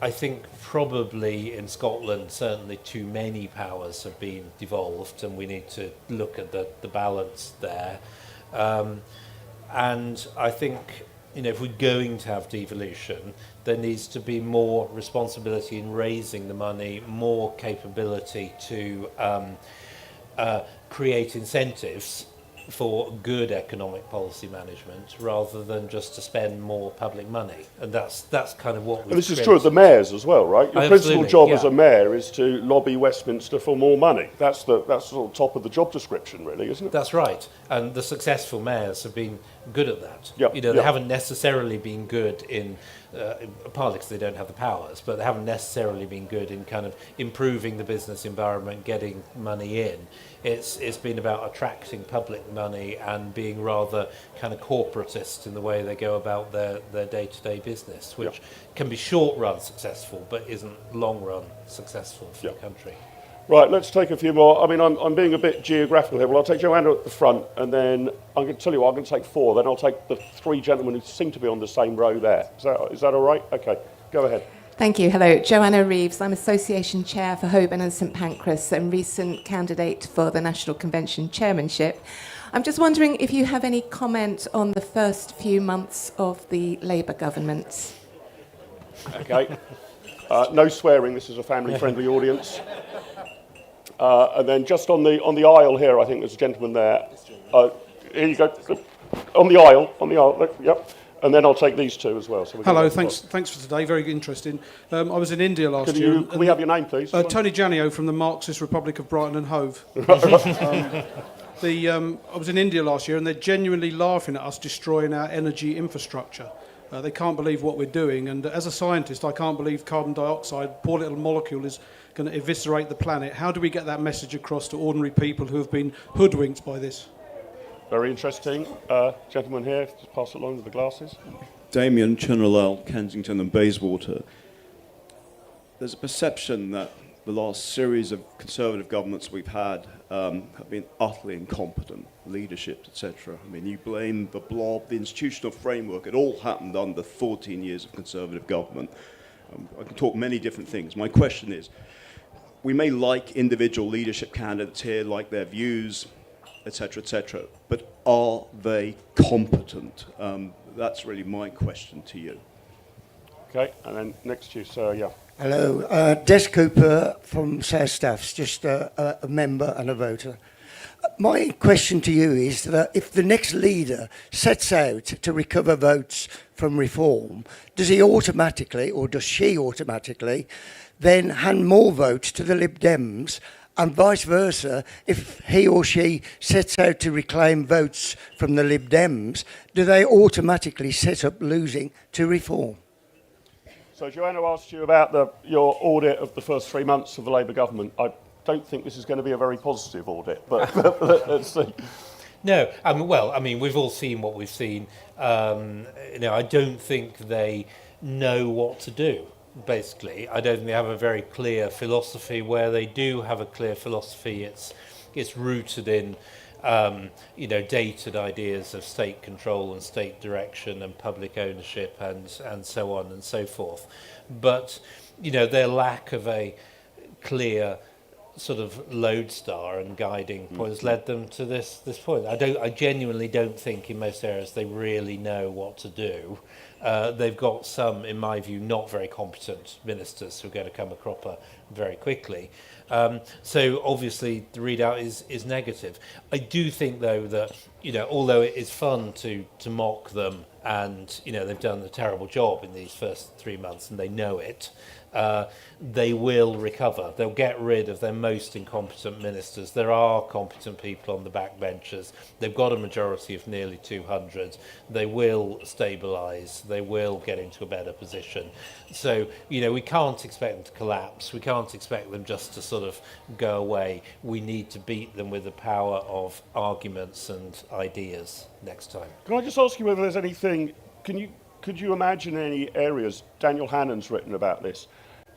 I think probably in Scotland, certainly too many powers have been devolved, and we need to look at the balance there. And I think, if we're going to have devolution, there needs to be more responsibility in raising the money, more capability to create incentives for good economic policy management rather than just to spend more public money. And that's kind of what we've And this is created. true of the mayors as well, right? Your principal Absolutely, job as yeah. a mayor is to lobby Westminster for more money. That's sort of top of the job description, really, isn't it? That's right. And the successful mayors have been good at that. Yep, They yep. haven't necessarily been good in, partly because they don't have the powers, but they haven't necessarily been good in kind of improving the business environment, getting money in. It's been about attracting public money and being rather kind of corporatist in the way they go about their day-to-day business, which Yep. can be short-run successful, but isn't long-run successful for Yep. the country. Right, let's take a few more. I mean, I'm being a bit geographical here. Well, I'll take Joanna at the front, and then I'm going to tell you what, I'm going to take four. Then I'll take the three gentlemen who seem to be on the same row there. Is that all right? Okay, go ahead. Thank you. Hello, Joanna Reeves. I'm Association Chair for Holborn and St Pancras and recent candidate for the National Convention chairmanship. I'm just wondering if you have any comment on the first few months of the Labour government. Okay. No swearing. This is a family-friendly audience. And then just on the aisle here, I think there's a gentleman there. Here you go. On the aisle. Yep. And then I'll take these two as well. So we Hello, can- thanks for today. Very interesting. I was in India last year. Can we have your name, please? Tony Janio from the Marxist Republic of Brighton and Hove. I was in India last year, and they're genuinely laughing at us destroying our energy infrastructure. They can't believe what we're doing, and as a scientist, I can't believe carbon dioxide, poor little molecule, is going to eviscerate the planet. How do we get that message across to ordinary people who have been hoodwinked by this? Very interesting. Gentleman here, just pass it along with the glasses. Damien Chinralal, Kensington and Bayswater. There's a perception that the last series of Conservative governments we've had have been utterly incompetent, leadership, etc. I mean, you blame the blob, the institutional framework. It all happened under 14 years of Conservative government. I can talk many different things. My question is, we may like individual leadership candidates here, like their views, etc., but are they competent? That's really my question to you. Okay, and then next to you, sir, yeah. Hello, Des Cooper from South Staffs, just a member and a voter. My question to you is that if the next leader sets out to recover votes from reform, does he automatically, or does she automatically, then hand more votes to the Lib Dems, and vice versa, if he or she sets out to reclaim votes from the Lib Dems, do they automatically set up losing to reform? So Joanna asked you about your audit of the first 3 months of the Labour government. I don't think this is going to be a very positive audit, but let's see. No, we've all seen what we've seen. I don't think they know what to do, basically. I don't think they have a very clear philosophy. Where they do have a clear philosophy, it's rooted in dated ideas of state control and state direction and public ownership and so on and so forth. But, their lack of a clear sort of lodestar and guiding point has led them to this point. I genuinely don't think in most areas they really know what to do. They've got some, in my view, not very competent ministers who are going to come a cropper very quickly. So obviously the readout is negative. I do think, though, that, you know, although it is fun to mock them, and, you know, they've done a terrible job in these first 3 months and they know it, they will recover. They'll get rid of their most incompetent ministers. There are competent people on the backbenches. They've got a majority of nearly 200. They will stabilise. They will get into a better position. So, you know, we can't expect them to collapse. We can't expect them just to sort of go away. We need to beat them with the power of arguments and ideas next time. Can I just ask you whether there's anything, could you imagine any areas, Daniel Hannon's written about this,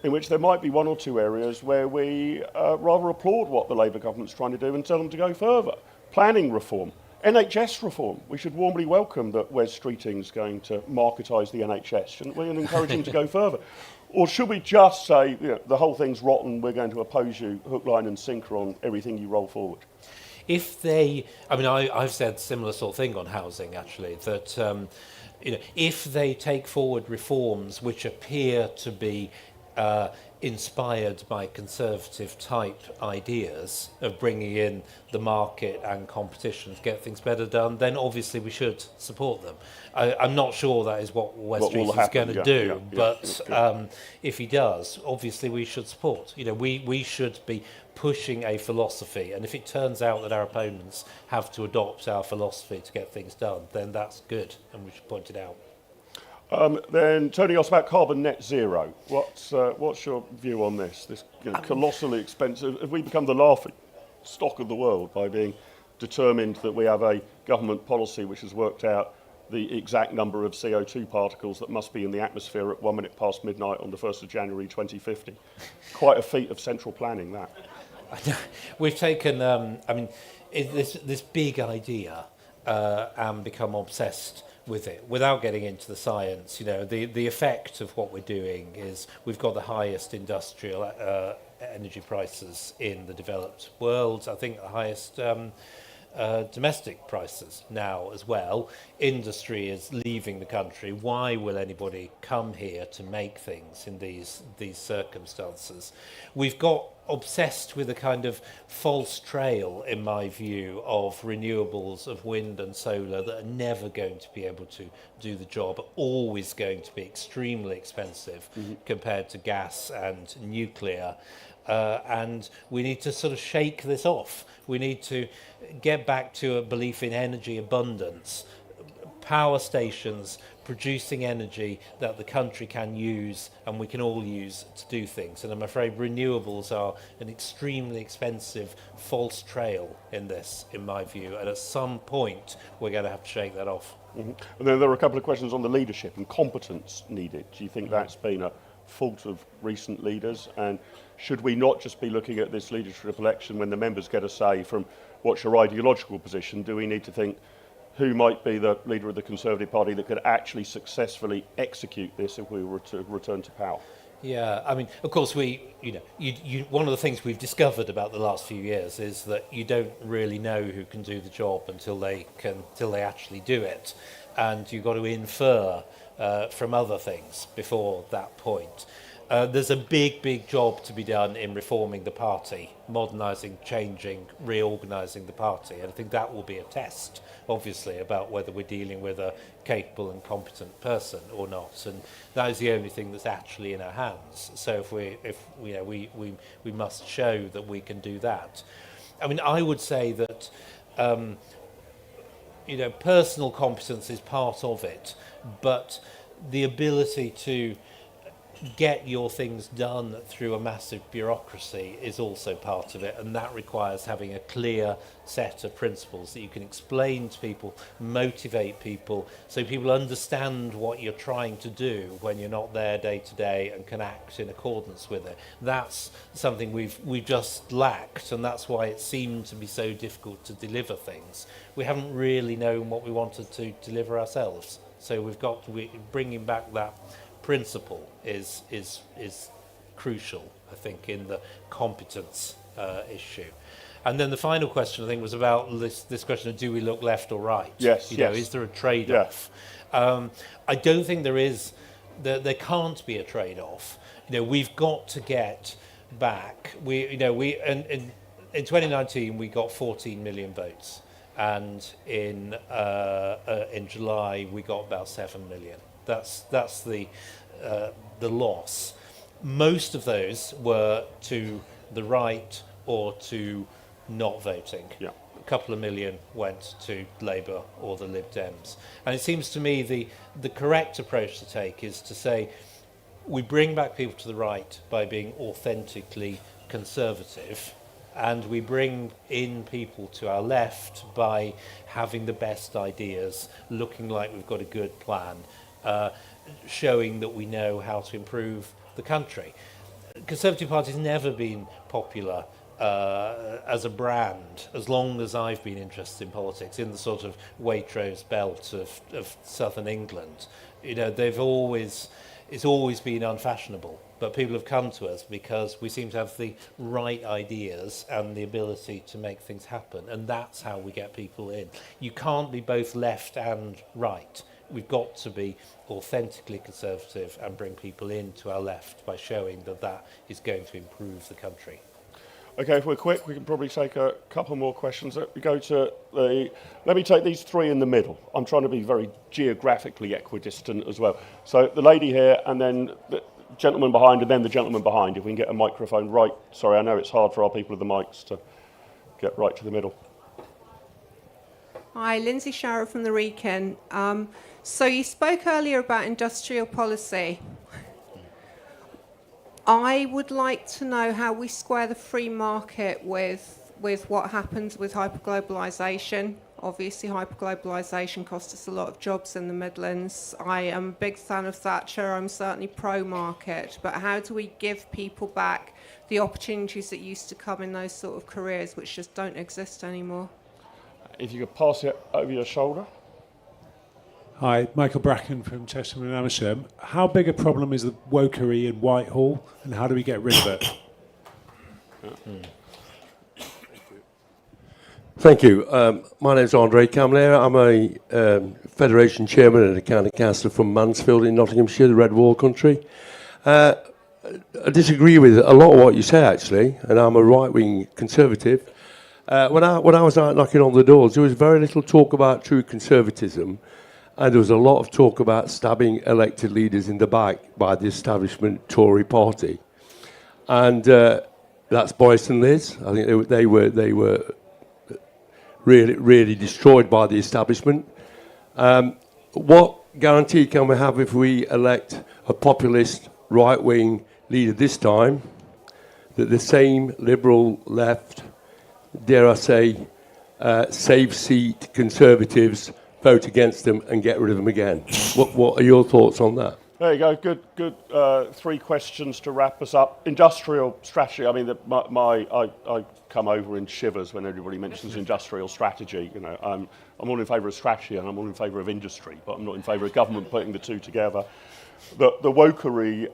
in which there might be one or two areas where we rather applaud what the Labour government's trying to do and tell them to go further? Planning reform, NHS reform. We should warmly welcome that Wes Streeting's going to marketise the NHS, shouldn't we, and encourage him to go further? Or should we just say, you know, the whole thing's rotten, we're going to oppose you hook, line and sinker on everything you roll forward? If they, I mean, I've said similar sort of thing on housing, actually, that you know, if they take forward reforms which appear to be inspired by conservative type ideas of bringing in the market and competition to get things better done, then obviously we should support them. I'm not sure that is what Wes Street is going to do, but if he does, obviously we should support. You know, we should be pushing a philosophy, and if it turns out that our opponents have to adopt our philosophy to get things done, then that's good, and we should point it out. Then Tony asked about carbon net zero. What's your view on this? This, you know, colossally expensive. Have we become the laughing stock of the world by being determined that we have a government policy which has worked out the exact number of CO2 particles that must be in the atmosphere at 1 minute past midnight on the 1st of January 2050? Quite a feat of central planning, that. We've taken, I mean, this big idea and become obsessed with it without getting into the science. You know, the effect of what we're doing is we've got the highest industrial energy prices in the developed world. I think the highest domestic prices now as well. Industry is leaving the country. Why will anybody come here to make things in these circumstances? We've got obsessed with a kind of false trail, in my view, of renewables, of wind and solar that are never going to be able to do the job, always going to be extremely expensive compared to gas and nuclear. And we need to sort of shake this off. We need to get back to a belief in energy abundance, power stations producing energy that the country can use and we can all use to do things. And I'm afraid renewables are an extremely expensive false trail in this, in my view. And at some point, we're going to have to shake that off. And then there are a couple of questions on the leadership and competence needed. Do you think that's been a fault of recent leaders? And should we not just be looking at this leadership election when the members get a say from what's your ideological position? Do we need to think who might be the leader of the Conservative Party that could actually successfully execute this if we were to return to power? Yeah, I mean, of course, one of the things we've discovered about the last few years is that you don't really know who can do the job until they actually do it, and you've got to infer from other things before that point. There's a big job to be done in reforming the party, modernising, changing, reorganising the party. And I think that will be a test, obviously, about whether we're dealing with a capable and competent person or not. And that is the only thing that's actually in our hands. So we must show that we can do that. I mean, I would say that personal competence is part of it, but the ability to get your things done through a massive bureaucracy is also part of it, and that requires having a clear set of principles that you can explain to people, motivate people, so people understand what you're trying to do when you're not there day to day and can act in accordance with it. That's something we've just lacked, and that's why it seemed to be so difficult to deliver things. We haven't really known what we wanted to deliver ourselves, so we've got to bringing back that principle is crucial, I think, in the competence issue. And then the final question, I think, was about this question of do we look left or right? Yes, You know, yes. is there a trade-off? I don't think there is. There can't be a trade-off. You know, we've got to get back. In 2019 we got 14 million votes, and in July we got about 7 million. That's the loss. Most of those were to the right or to not voting. Yeah. A couple of million went to Labour or the Lib Dems. And it seems to me the correct approach to take is to say we bring back people to the right by being authentically conservative, and we bring in people to our left by having the best ideas, looking like we've got a good plan, showing that we know how to improve the country. Conservative Party's never been popular as a brand, as long as I've been interested in politics, in the sort of Waitrose belt of southern England. You know, it's always been unfashionable, but people have come to us because we seem to have the right ideas and the ability to make things happen, and that's how we get people in. You can't be both left and right. We've got to be authentically conservative and bring people into our left by showing that that is going to improve the country. Okay, if we're quick, we can probably take a couple more questions. Let me take these three in the middle. I'm trying to be very geographically equidistant as well. So the lady here, and then the gentleman behind, and then the gentleman behind. If we can get a microphone right. Sorry, I know it's hard for our people with the mics to get right to the middle. Hi, Lindsay Sharrow from the Recon. So you spoke earlier about industrial policy. I would like to know how we square the free market with what happens with hyperglobalisation. Obviously, hyperglobalisation costs us a lot of jobs in the Midlands. I am a big fan of Thatcher. I'm certainly pro-market. But how do we give people back the opportunities that used to come in those sort of careers, which just don't exist anymore? If you could pass it over your shoulder. Hi, Michael Bracken from Cheshire and Amersham. How big a problem is the wokery in Whitehall, and how do we get rid of it? Thank you. My name is Andre Camler. I'm a Federation Chairman and a county councillor from Mansfield in Nottinghamshire, the Red Wall country. I disagree with a lot of what you said, actually, and I'm a right-wing Conservative. When I was out knocking on the doors, there was very little talk about true conservatism, and there was a lot of talk about stabbing elected leaders in the back by the establishment Tory party. And that's Boris and Liz. I think they were really destroyed by the establishment. What guarantee can we have if we elect a populist right-wing leader this time that the same liberal left, dare I say, safe seat Conservatives vote against them and get rid of them again? What are your thoughts on that? There you go. Good. Three questions to wrap us up. Industrial strategy. I mean, I come over in shivers when everybody mentions industrial strategy. You know, I'm all in favour of strategy and I'm all in favour of industry, but I'm not in favour of government putting the two together. The wokery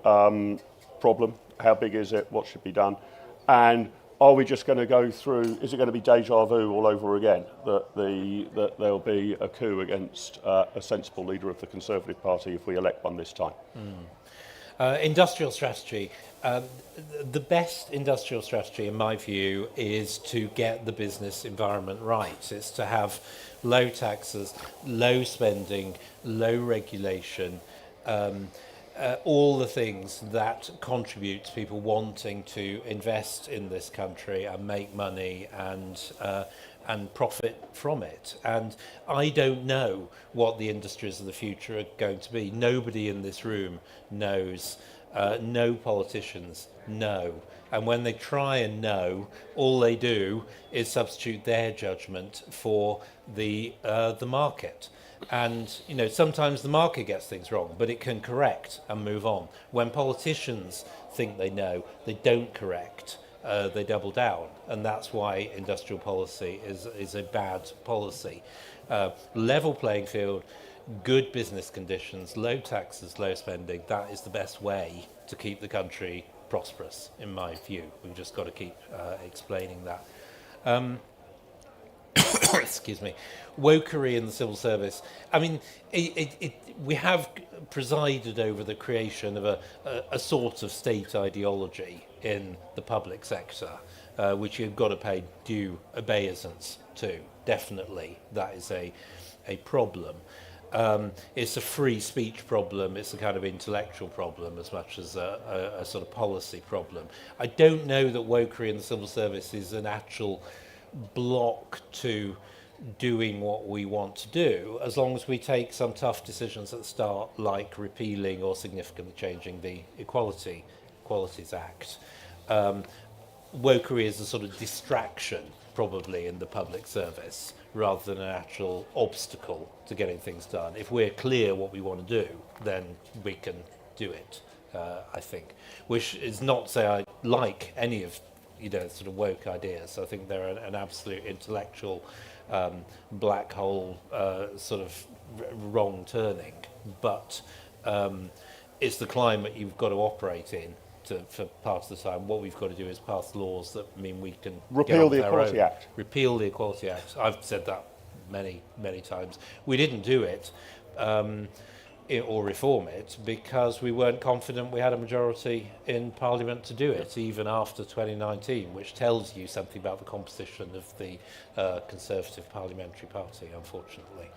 problem. How big is it? What should be done? And are we just going to go through, is it going to be deja vu all over again, that there'll be a coup against a sensible leader of the Conservative Party if we elect one this time? Industrial strategy. The best industrial strategy, in my view, is to get the business environment right. It's to have low taxes, low spending, low regulation, all the things that contribute to people wanting to invest in this country and make money and profit from it. And I don't know what the industries of the future are going to be. Nobody in this room knows. No politicians know. And when they try and know, all they do is substitute their judgment for the market. And, you know, sometimes the market gets things wrong, but it can correct and move on. When politicians think they know, they don't correct, they double down. And that's why industrial policy is a bad policy. Level playing field, good business conditions, low taxes, low spending, that is the best way to keep the country prosperous, in my view. We've just got to keep explaining that. Excuse me. Wokery in the civil service. I mean, we have presided over the creation of a sort of state ideology in the public sector, which you've got to pay due obeisance to. Definitely, that is a problem. It's a free speech problem. It's a kind of intellectual problem as much as a sort of policy problem. I don't know that wokery in the civil service is an actual block to doing what we want to do, as long as we take some tough decisions at the start, like repealing or significantly changing the Equalities Act. Wokery is a sort of distraction, probably, in the public service, rather than an actual obstacle to getting things done. If we're clear what we want to do, then we can do it, I think. Which is not to say I like any of sort of woke ideas. I think they're an absolute intellectual black hole sort of wrong turning. But it's the climate you've got to operate in for part of the time. What we've got to do is pass laws that mean we can repeal the Equality Act. Repeal the Equality Act. I've said that many, many times. We didn't do it or reform it because we weren't confident we had a majority in Parliament to do it, even after 2019, which tells you something about the composition of the Conservative Parliamentary Party, unfortunately.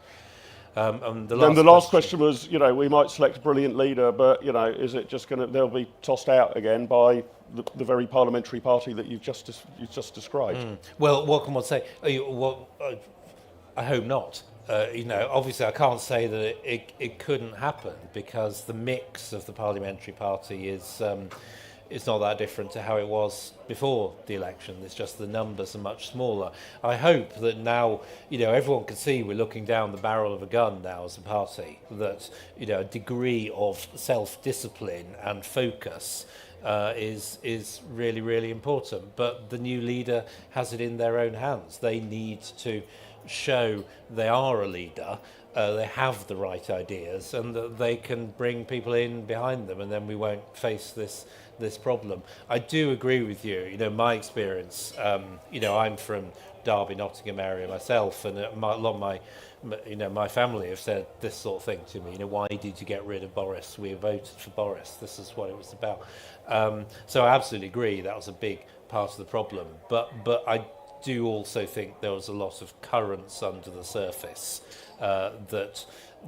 And the last question was, we might select a brilliant leader, but, is it just they'll be tossed out again by the very parliamentary party that you've just described? Well, what can one say? I hope not. Obviously I can't say that it couldn't happen, because the mix of the parliamentary party is not that different to how it was before the election. It's just the numbers are much smaller. I hope that now, everyone can see we're looking down the barrel of a gun now as a party, that, a degree of self-discipline and focus is really, really important. But the new leader has it in their own hands. They need to show they are a leader, they have the right ideas, and that they can bring people in behind them, and then we won't face this problem. I do agree with you. My experience, I'm from Derby, Nottingham area myself, and a lot of my family have said this sort of thing to me. Why did you get rid of Boris? We voted for Boris. This is what it was about. So I absolutely agree that was a big part of the problem. But I do also think there was a lot of currents under the surface that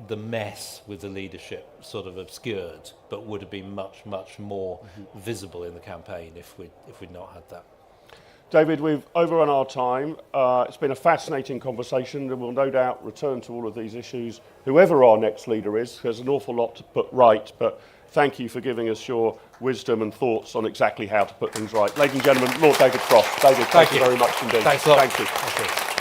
the mess with the leadership sort of obscured, but would have been much, much more visible in the campaign if we'd not had that. David, we've overrun our time. It's been a fascinating conversation, and we'll no doubt return to all of these issues, whoever our next leader is. There's an awful lot to put right, but thank you for giving us your wisdom and thoughts on exactly how to put things right. Ladies and gentlemen, Lord David Frost. David, thank you very much indeed. Thanks a lot. Thank you. Thank you.